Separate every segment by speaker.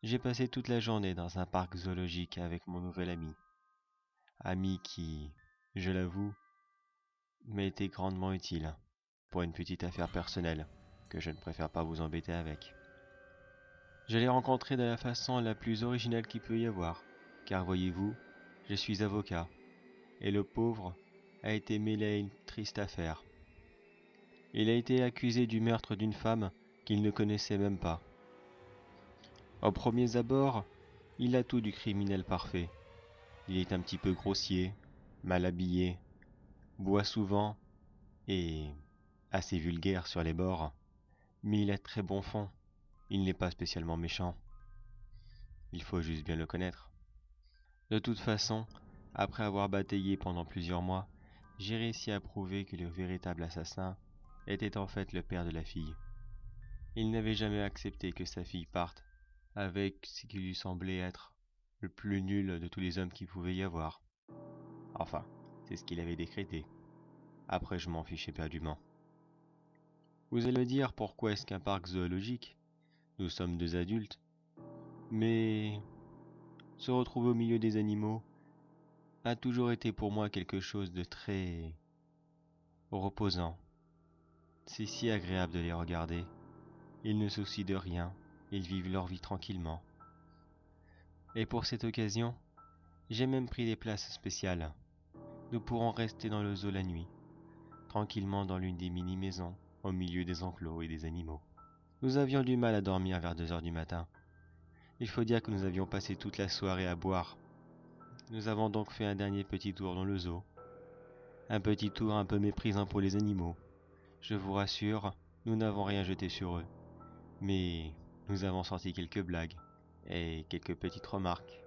Speaker 1: J'ai passé toute la journée dans un parc zoologique avec mon nouvel ami. Ami qui, je l'avoue, m'a été grandement utile pour une petite affaire personnelle que je ne préfère pas vous embêter avec. Je l'ai rencontré de la façon la plus originale qu'il peut y avoir, car voyez-vous, je suis avocat, et le pauvre a été mêlé à une triste affaire. Il a été accusé du meurtre d'une femme qu'il ne connaissait même pas. Au premier abord, il a tout du criminel parfait. Il est un petit peu grossier, mal habillé, boit souvent et assez vulgaire sur les bords, mais il a très bon fond. Il n'est pas spécialement méchant. Il faut juste bien le connaître. De toute façon, après avoir bataillé pendant plusieurs mois, j'ai réussi à prouver que le véritable assassin était en fait le père de la fille. Il n'avait jamais accepté que sa fille parte avec ce qui lui semblait être le plus nul de tous les hommes qu'il pouvait y avoir. Enfin, c'est ce qu'il avait décrété. Après, je m'en fichais éperdument. Vous allez me dire pourquoi est-ce qu'un parc zoologique? Nous sommes deux adultes. Mais se retrouver au milieu des animaux a toujours été pour moi quelque chose de très reposant. C'est si agréable de les regarder. Ils ne soucient de rien, ils vivent leur vie tranquillement. Et pour cette occasion, j'ai même pris des places spéciales. Nous pourrons rester dans le zoo la nuit, tranquillement dans l'une des mini-maisons, au milieu des enclos et des animaux. Nous avions du mal à dormir vers 2 heures du matin. Il faut dire que nous avions passé toute la soirée à boire. Nous avons donc fait un dernier petit tour dans le zoo. Un petit tour un peu méprisant pour les animaux. Je vous rassure, nous n'avons rien jeté sur eux. Mais nous avons sorti quelques blagues et quelques petites remarques.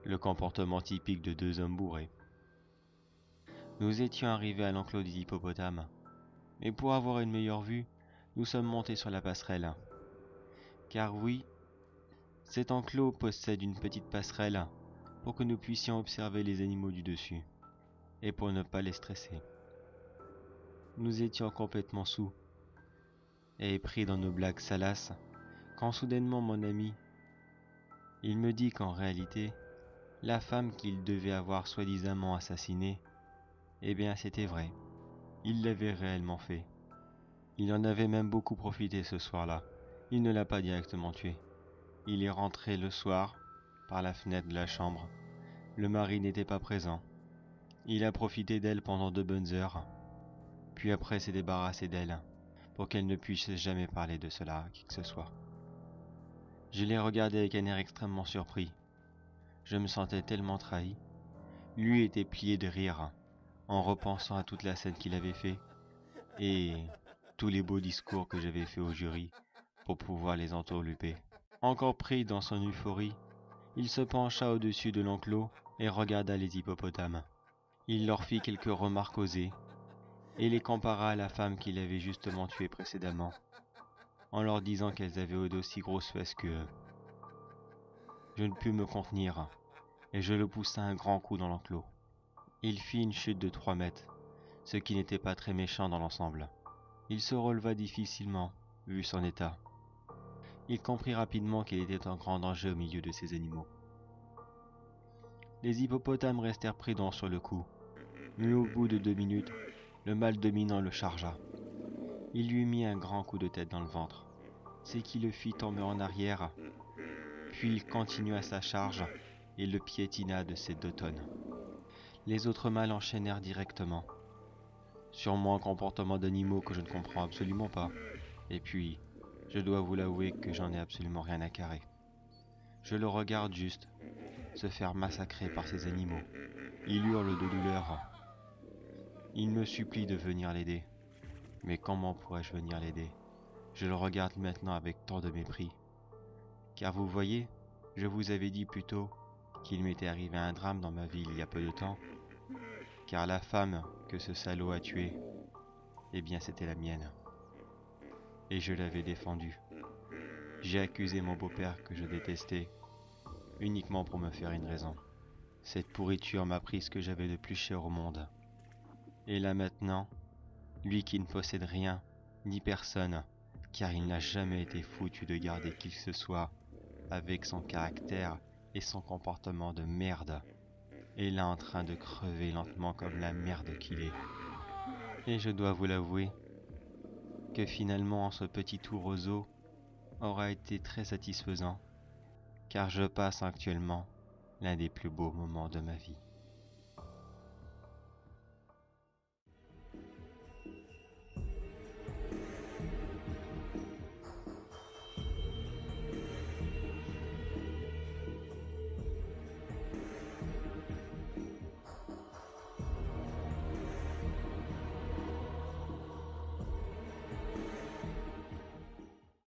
Speaker 1: Le comportement typique de deux hommes bourrés. Nous étions arrivés à l'enclos des hippopotames. Mais pour avoir une meilleure vue, nous sommes montés sur la passerelle. Car oui, cet enclos possède une petite passerelle pour que nous puissions observer les animaux du dessus, et pour ne pas les stresser. Nous étions complètement saouls, et pris dans nos blagues salaces, quand soudainement mon ami, il me dit qu'en réalité, la femme qu'il devait avoir soi-disant assassinée, eh bien c'était vrai, il l'avait réellement fait. Il en avait même beaucoup profité ce soir-là, il ne l'a pas directement tuée. Il est rentré le soir, par la fenêtre de la chambre. Le mari n'était pas présent. Il a profité d'elle pendant 2 bonnes heures, puis après s'est débarrassé d'elle, pour qu'elle ne puisse jamais parler de cela à qui que ce soit. Je l'ai regardé avec un air extrêmement surpris. Je me sentais tellement trahi. Lui était plié de rire, en repensant à toute la scène qu'il avait fait, et tous les beaux discours que j'avais faits au jury, pour pouvoir les entourlouper. Encore pris dans son euphorie, il se pencha au-dessus de l'enclos et regarda les hippopotames. Il leur fit quelques remarques osées, et les compara à la femme qu'il avait justement tuée précédemment, en leur disant qu'elles avaient d'aussi grosses fesses qu'eux. Je ne pus me contenir, et je le poussai un grand coup dans l'enclos. Il fit une chute de 3 mètres, ce qui n'était pas très méchant dans l'ensemble. Il se releva difficilement, vu son état. Il comprit rapidement qu'il était en grand danger au milieu de ces animaux. Les hippopotames restèrent prudents sur le coup, mais au bout de 2 minutes, le mâle dominant le chargea. Il lui mit un grand coup de tête dans le ventre, ce qui le fit tomber en arrière, puis il continua sa charge et le piétina de ses 2 tonnes. Les autres mâles enchaînèrent directement. Sûrement un comportement d'animaux que je ne comprends absolument pas. Et puis, je dois vous l'avouer que j'en ai absolument rien à carrer. Je le regarde juste se faire massacrer par ces animaux. Il hurle de douleur. Il me supplie de venir l'aider. Mais comment pourrais-je venir l'aider? Je le regarde maintenant avec tant de mépris. Car vous voyez, je vous avais dit plus tôt qu'il m'était arrivé un drame dans ma ville il y a peu de temps. Car la femme que ce salaud a tuée, eh bien c'était la mienne. Et je l'avais défendue. J'ai accusé mon beau-père que je détestais, uniquement pour me faire une raison. Cette pourriture m'a pris ce que j'avais de plus cher au monde. Et là maintenant, lui qui ne possède rien, ni personne, car il n'a jamais été foutu de garder qui que ce soit, avec son caractère et son comportement de merde, est là en train de crever lentement comme la merde qu'il est. Et je dois vous l'avouer, que finalement ce petit tour aux eaux aura été très satisfaisant, car je passe actuellement l'un des plus beaux moments de ma vie.